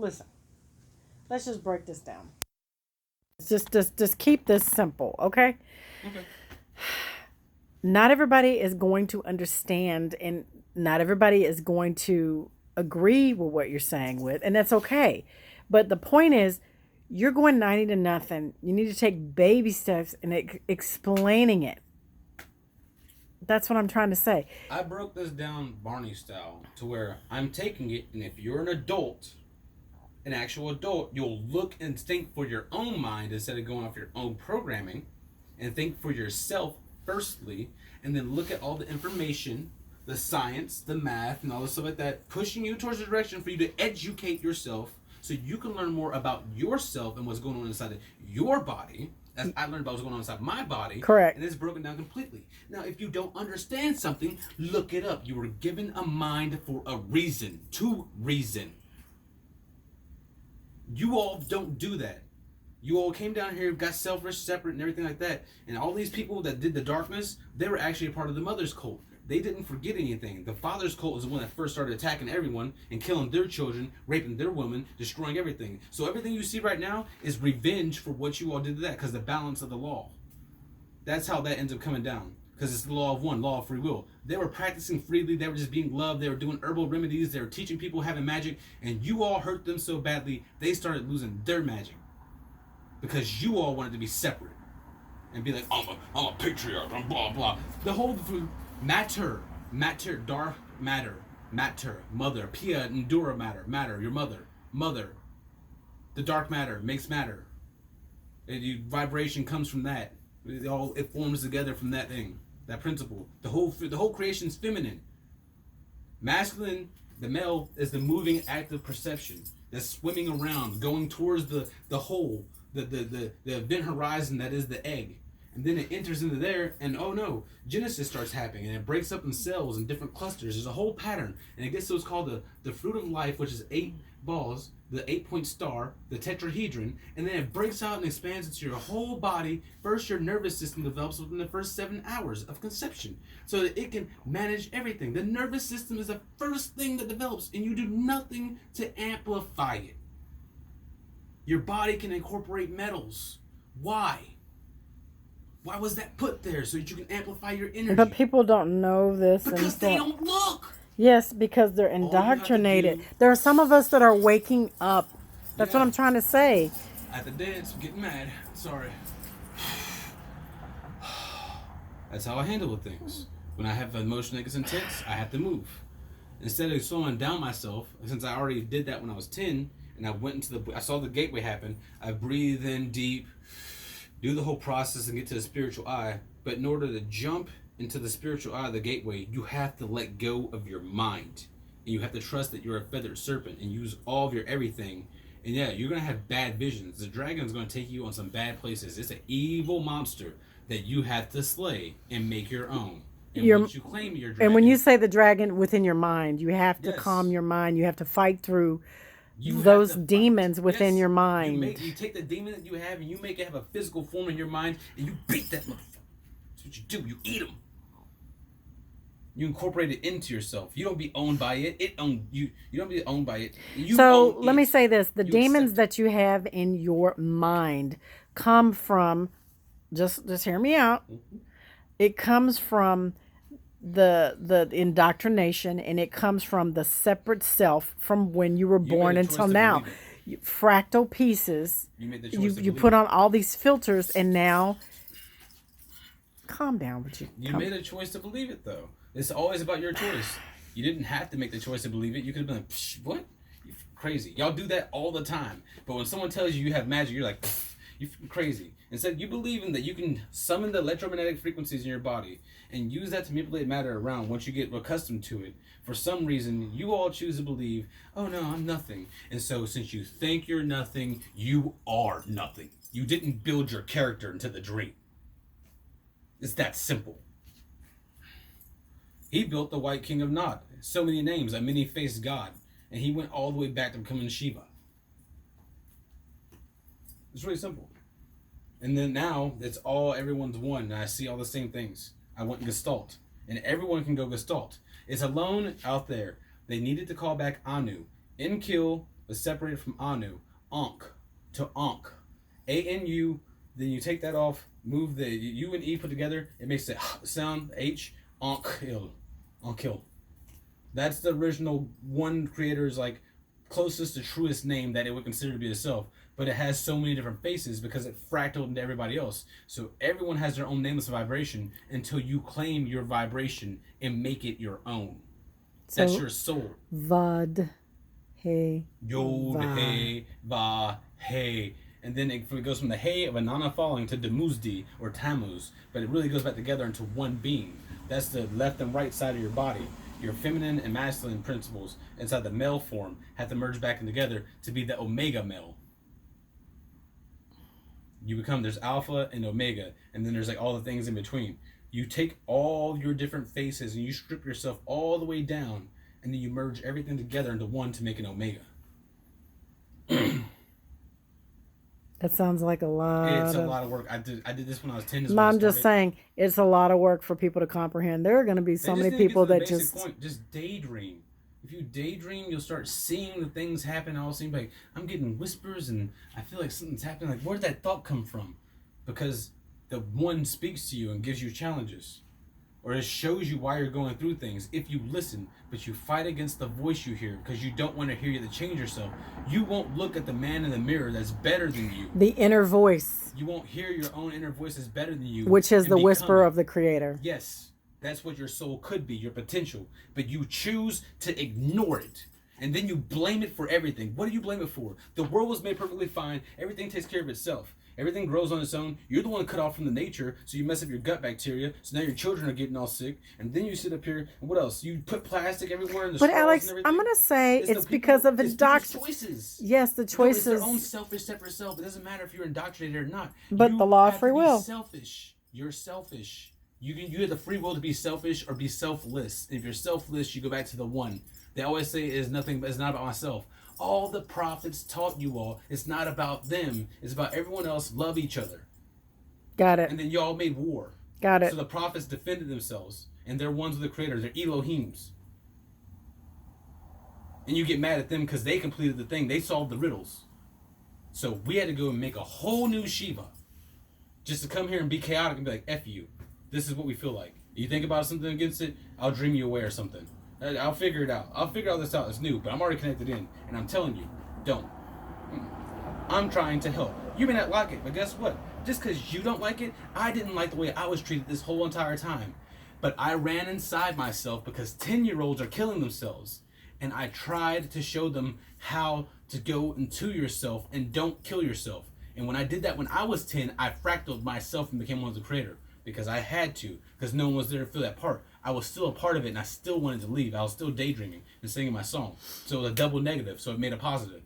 Listen, let's just break this down. Just keep this simple, okay? Okay. Not everybody is going to understand, and not everybody is going to agree with what you're saying with, and that's okay. But the point is, you're going 90 to nothing. You need to take baby steps in explaining it. That's what I'm trying to say. I broke this down Barney style to where I'm taking it, and if you're an adult, an actual adult, you'll look and think for your own mind instead of going off your own programming, and think for yourself firstly, and then look at all the information, the science, the math, and all the stuff like that, pushing you towards the direction for you to educate yourself so you can learn more about yourself and what's going on inside of your body. As I learned about what's going on inside my body. Correct. And it's broken down completely. Now, if you don't understand something, look it up. You were given a mind for a reason, to reason. You all don't do that. You all came down here, got selfish, separate, and everything like that. And all these people that did the darkness, they were actually a part of the mother's cult. They didn't forget anything. The father's cult is the one that first started attacking everyone and killing their children, raping their women, destroying everything. So everything you see right now is revenge for what you all did to that, because the balance of the law. That's how that ends up coming down. Because it's the law of one, law of free will. They were practicing freely. They were just being loved. They were doing herbal remedies. They were teaching people having magic. And you all hurt them so badly, they started losing their magic. Because you all wanted to be separate. And be like, I'm a patriarch, I'm blah, blah. The whole matter, dark matter, mother, pia, endura matter, your mother. The dark matter makes matter. Vibration comes from that. It forms together from that thing, that principle. The whole creation is feminine. Masculine, the male, is the moving active perception that's swimming around, going towards the whole, the event horizon that is the egg. And then it enters into there, and oh no, Genesis starts happening, and it breaks up in cells and different clusters. There's a whole pattern, and it gets to what's called the fruit of life, which is 8 balls, the 8-point star, the tetrahedron, and then it breaks out and expands into your whole body. First, your nervous system develops within the first 7 hours of conception, so that it can manage everything. The nervous system is the first thing that develops, and you do nothing to amplify it. Your body can incorporate metals. Why? Why was that put there? So that you can amplify your energy. But people don't know this. Because they don't look. Yes, because they're indoctrinated. There are some of us that are waking up. That's what I'm trying to say. At the dance, I'm getting mad. Sorry. That's how I handle with things. When I have an emotion that gets intense, I have to move. Instead of slowing down myself, since I already did that when I was 10, and I saw the gateway happen, I breathe in deep, do the whole process and get to the spiritual eye. But in order to jump into the spiritual eye of the gateway, you have to let go of your mind. And you have to trust that you're a feathered serpent and use all of your everything. And yeah, you're going to have bad visions. The dragon's going to take you on some bad places. It's an evil monster that you have to slay and make your own. And once you claim your dragon... And when you say the dragon within your mind, you have to calm your mind. You have to fight through those demons within your mind. You take the demon that you have and you make it have a physical form in your mind, and you beat that motherfucker. That's what you do. You eat them. You incorporate it into yourself. You don't be owned by it. It owns you. You don't be owned by it. So let me say this: the demons that you have in your mind come from. Just hear me out. Mm-hmm. It comes from the indoctrination, and it comes from the separate self from when you were born until now. Fractal pieces. You put on all these filters, and now calm down. Would you? You made a choice to believe it, though. It's always about your choice. You didn't have to make the choice to believe it. You could have been like, what? You're crazy. Y'all do that all the time. But when someone tells you have magic, you're like, you're crazy. Instead, you believe in that you can summon the electromagnetic frequencies in your body and use that to manipulate matter around once you get accustomed to it. For some reason, you all choose to believe, oh no, I'm nothing. And so since you think you're nothing, you are nothing. You didn't build your character into the dream. It's that simple. He built the White King of Nod. So many names, a many-faced god. And he went all the way back to becoming Shiva. It's really simple. And then now, everyone's one, and I see all the same things. I went Gestalt. And everyone can go Gestalt. It's alone out there. They needed to call back Anu. Enkill, was separated from Anu, Ankh, to Ankh. A-N-U, then you take that off, move the U and E put together, it makes the sound, H, Ankh-il. Ankh-il. That's the original one creator's like closest to truest name that it would consider to be itself. But it has so many different faces because it fractaled into everybody else. So everyone has their own nameless vibration until you claim your vibration and make it your own. So, that's your soul. Vad, he, Yod, he, va, he. And then it goes from the he of Anana falling to Demuzdi or Tammuz. But it really goes back together into one being. That's the left and right side of your body. Your feminine and masculine principles inside the male form have to merge back in together to be the omega male. You become, there's alpha and omega, and then there's like all the things in between. You take all your different faces and you strip yourself all the way down, and then you merge everything together into one to make an omega. That sounds like a lot. It's a lot of work. I did this when I was 10. No, I'm just saying it's a lot of work for people to comprehend. There are going to be so many people that just daydream. If you daydream, you'll start seeing the things happen. All seem like I'm getting whispers, and I feel like something's happening. Like, where'd that thought come from? Because the one speaks to you and gives you challenges, or it shows you why you're going through things. If you listen, but you fight against the voice you hear because you don't want to hear you to change yourself, you won't look at the man in the mirror that's better than you. The inner voice. You won't hear your own inner voice that's better than you, which is the whisper of the Creator. Yes. That's what your soul could be, your potential. But you choose to ignore it. And then you blame it for everything. What do you blame it for? The world was made perfectly fine. Everything takes care of itself. Everything grows on its own. You're the one cut off from the nature, so you mess up your gut bacteria. So now your children are getting all sick. And then you sit up here, and what else? You put plastic everywhere in the straws. But Alex, I'm going to say it's because of choices. Yes, the choices. No, it's their own selfish, separate self. It doesn't matter if you're indoctrinated or not. But the law of free will. Selfish. You're selfish. You have the free will to be selfish or be selfless. If you're selfless, you go back to the one. They always say it's not about myself. All the prophets taught you all, it's not about them. It's about everyone else. Love each other. Got it. And then y'all made war. Got it. So the prophets defended themselves. And they're ones with the Creator. They're Elohims. And you get mad at them because they completed the thing. They solved the riddles. So we had to go and make a whole new Shiva. Just to come here and be chaotic and be like, F you. This is what we feel like. You think about something against it, I'll dream you away or something. I'll figure it out. I'll figure all this out. It's new, but I'm already connected in. And I'm telling you, don't. I'm trying to help. You may not like it, but guess what? Just because you don't like it, I didn't like the way I was treated this whole entire time. But I ran inside myself because 10-year-olds are killing themselves. And I tried to show them how to go into yourself and don't kill yourself. And when I did that when I was 10, I fractaled myself and became one of the Creator. Because I had to, because no one was there to feel that part. I was still a part of it, and I still wanted to leave. I was still daydreaming and singing my song. So it was a double negative, so it made a positive.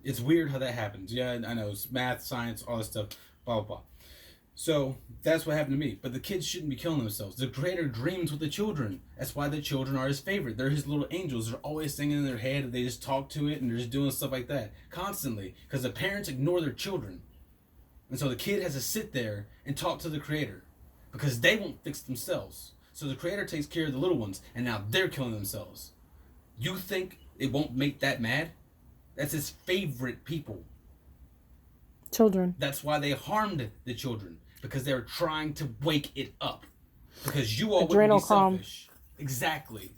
It's weird how that happens. Yeah, I know. It's math, science, all this stuff, blah, blah, blah. So that's what happened to me. But the kids shouldn't be killing themselves. The Creator dreams with the children. That's why the children are his favorite. They're his little angels. They're always singing in their head, and they just talk to it, and they're just doing stuff like that constantly. Because the parents ignore their children. And so the kid has to sit there and talk to the Creator because they won't fix themselves. So the Creator takes care of the little ones, and now they're killing themselves. You think it won't make that mad? That's his favorite people. Children. That's why they harmed the children, because they're trying to wake it up. Because you all wouldn't be selfish. Exactly.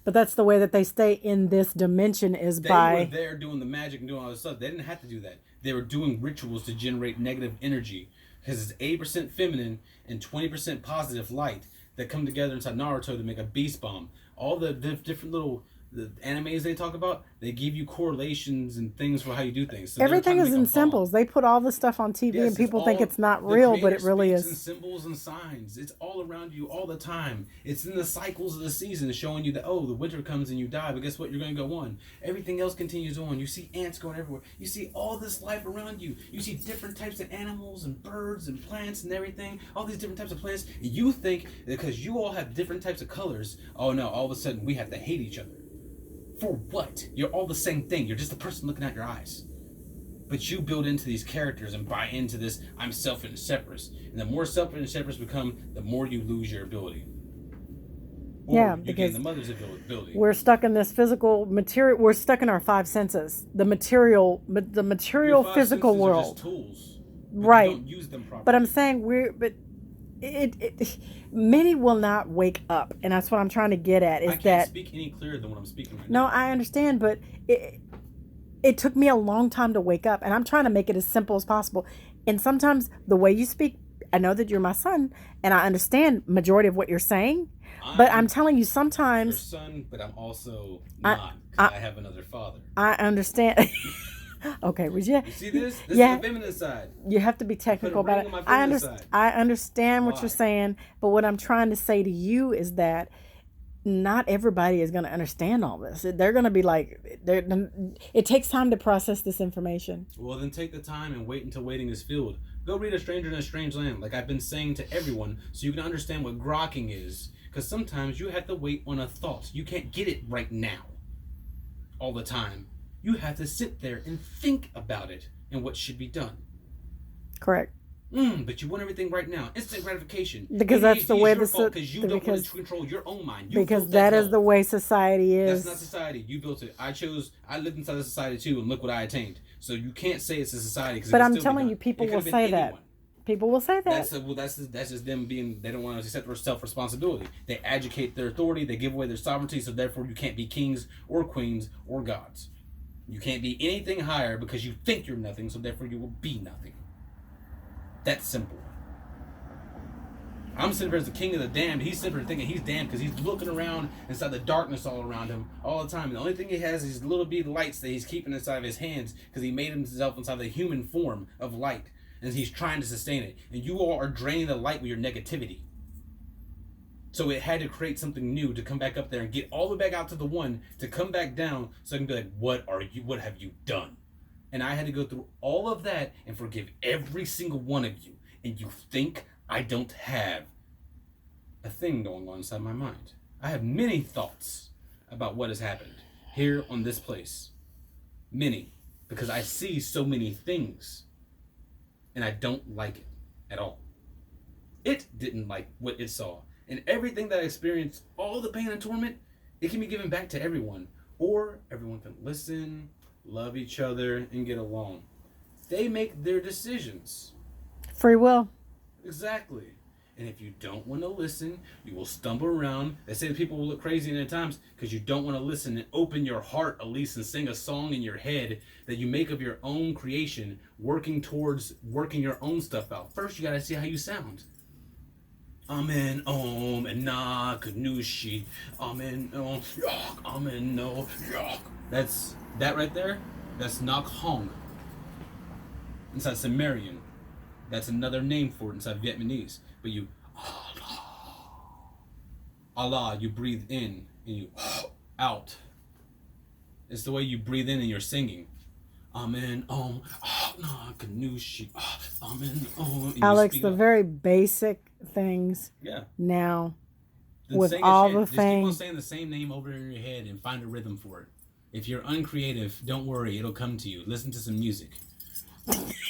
But that's the way that they stay in this dimension is by... They were there doing the magic and doing all this stuff. They didn't have to do that. They were doing rituals to generate negative energy. Because it's 80% feminine and 20% positive light that come together inside Naruto to make a beast bomb. All the different little the animes they talk about, they give you correlations and things for how you do things. So everything is in symbols. They put all this stuff on TV, and people think it's not real, but it really is. In symbols and signs. It's all around you all the time. It's in the cycles of the season showing you that, oh, the winter comes and you die, but guess what? You're going to go on. Everything else continues on. You see ants going everywhere. You see all this life around you. You see different types of animals and birds and plants and everything. All these different types of plants. You think that because you all have different types of colors, oh no, all of a sudden we have to hate each other. For what? You're all the same thing. You're just the person looking at your eyes. But you build into these characters and buy into this, I'm selfish and separate. And the more selfish and separate become, the more you lose your ability. Or Yeah, you gain because the mother's ability. we're stuck in this physical material. We're stuck in our five senses. The material Your five physical senses world. are just tools, but Right. you don't use them properly. But I'm saying many will not wake up, and that's what I'm trying to get at. Is I can't that speak any clearer than what I'm speaking right no? now. I understand, but it took me a long time to wake up, and I'm trying to make it as simple as possible. And sometimes the way you speak, I know that you're my son, and I understand majority of what you're saying. But I'm telling you, Your sometimes son, but I'm also not, because I have another father. I understand. Okay, would you? You see this? This Yeah. is the feminine side. You have to be technical ring about on my it. feminine side. I understand what Why? you're saying, but what I'm trying to say to you is that not everybody is going to understand all this. They're going to be like, it takes time to process this information. Well, then take the time and wait until waiting is filled. Go read A Stranger in a Strange Land, like I've been saying to everyone, so you can understand what grokking is. Because sometimes you have to wait on a thought. You can't get it right now, all the time. You have to sit there and think about it and what should be done. Correct. But you want everything right now. Instant gratification. Because that's the way because you don't want to control your own mind. Because that is the way society is. That's not society. You built it. I lived inside the society too, and look what I attained. So you can't say it's a society. But I'm telling you, people will say that. People will say that. That's just them being. They don't want to accept their self-responsibility. They adjudicate their authority. They give away their sovereignty. So therefore, you can't be kings or queens or gods. You can't be anything higher because you think you're nothing. So therefore, you will be nothing. That's simple. I'm sitting here as the king of the damned. He's sitting here thinking he's damned because he's looking around inside the darkness all around him all the time. And the only thing he has is little bitty lights that he's keeping inside of his hands because he made himself inside the human form of light. And he's trying to sustain it. And you all are draining the light with your negativity. So it had to create something new to come back up there and get all the way back out to the one to come back down so I can be like, what have you done? And I had to go through all of that and forgive every single one of you. And you think I don't have a thing going on inside my mind. I have many thoughts about what has happened here on this place. Many. Because I see so many things. And I don't like it at all. It didn't like what it saw. And everything that I experienced, all the pain and torment, it can be given back to everyone. Or everyone can listen, love each other, and get along. They make their decisions. Free will. Exactly. And if you don't want to listen, you will stumble around. They say that people will look crazy at times because you don't want to listen and open your heart at least and sing a song in your head that you make of your own creation, working towards working your own stuff out. First, you got to see how you sound. Amen, om, and na, kanushi. Amen, om, yak, amen, no, yak. That's that right there. That's nak hong. Inside Sumerian. That's another name for it inside Vietnamese. But you, Allah, you breathe in and you out. It's the way you breathe in and you're singing. Amen, om, na, kanushi, amen, om. Alex, the very basic things. Yeah. Now, Then with sing all shit. the Just keep on things. saying the same name over in your head and find a rhythm for it. If you're uncreative, don't worry, it'll come to you. Listen to some music.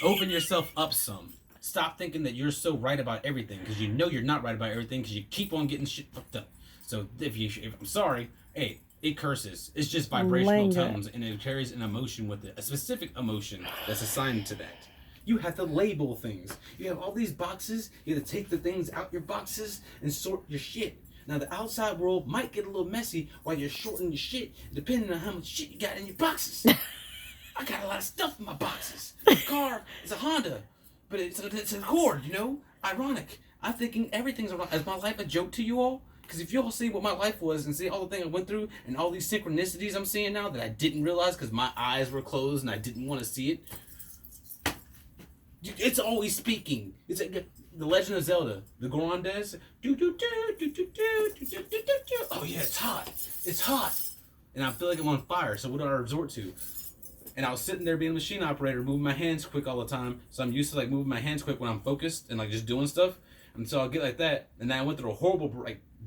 Open yourself up some. Stop thinking that you're so right about everything because you know you're not right about everything because you keep on getting shit fucked up. So if I'm sorry, hey, it curses. It's just vibrational tones and it carries an emotion with it, a specific emotion that's assigned to that. You have to label things. You have all these boxes. You have to take the things out your boxes and sort your shit. Now the outside world might get a little messy while you're sorting your shit, depending on how much shit you got in your boxes. I got a lot of stuff in my boxes. The car is a Honda, but it's a Accord, you know? Ironic. I'm thinking everything's ironic. Is my life a joke to you all? Because if you all see what my life was and see all the things I went through and all these synchronicities I'm seeing now that I didn't realize because my eyes were closed and I didn't want to see it. It's always speaking. It's like the Legend of Zelda, the Grandes. Oh yeah, it's hot. It's hot. And I feel like I'm on fire, so what do I resort to? And I was sitting there being a machine operator, moving my hands quick all the time. So I'm used to like moving my hands quick when I'm focused and like just doing stuff. And so I'll get like that. And then I went through a horrible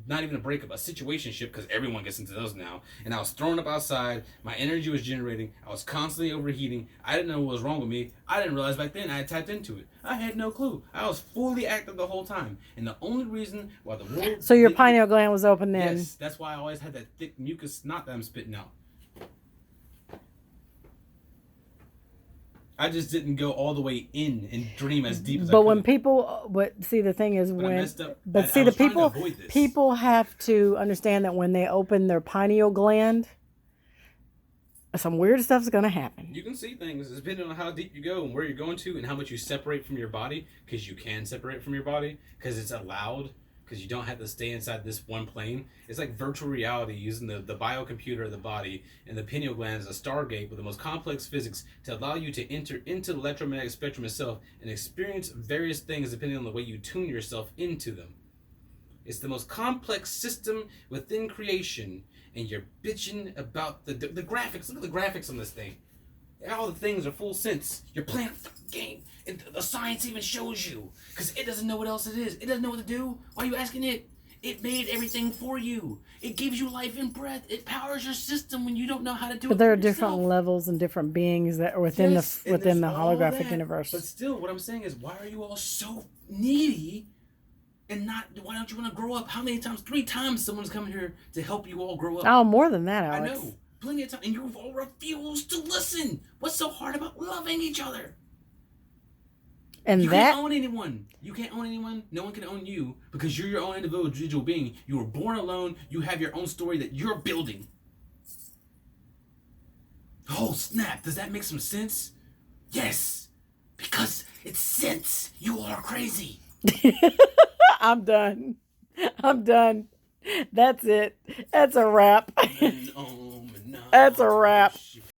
not even a breakup, a situationship, because everyone gets into those now. And I was thrown up outside. My energy was generating. I was constantly overheating. I didn't know what was wrong with me. I didn't realize back then I had tapped into it. I had no clue. I was fully active the whole time. And the only reason why the world... So your pineal gland was open then? Yes, that's why I always had that thick mucus snot that I'm spitting out. I just didn't go all the way in and dream as deep as I could. But when people, see, the thing is But I messed up. but I see, the was trying to people, avoid this. people have to understand that when they open their pineal gland, some weird stuff's going to happen. You can see things depending on how deep you go and where you're going to and how much you separate from your body, because you can separate from your body because it's allowed, because you don't have to stay inside this one plane. It's like virtual reality using the biocomputer of the body, and the pineal gland is a stargate with the most complex physics to allow you to enter into the electromagnetic spectrum itself and experience various things depending on the way you tune yourself into them. It's the most complex system within creation, and you're bitching about the graphics. Look at the graphics on this thing. All the things are full sense. You're playing a game. The science even shows you, because it doesn't know what else it is. It doesn't know what to do. Why are you asking it? It made everything for you. It gives you life and breath. It powers your system when you don't know how to do it. But there are different levels and different beings that are within the holographic universe. But still, what I'm saying is, why are you all so needy? And why don't you want to grow up? How many times? 3 times someone's come here to help you all grow up. Oh, more than that, Alex. I know. Plenty of time. And you've all refused to listen. What's so hard about loving each other? And you can't own anyone. You can't own anyone. No one can own you because you're your own individual being. You were born alone. You have your own story that you're building. Oh, snap. Does that make some sense? Yes. Because it's sense. You all are crazy. I'm done. That's it. That's a wrap. That's a wrap.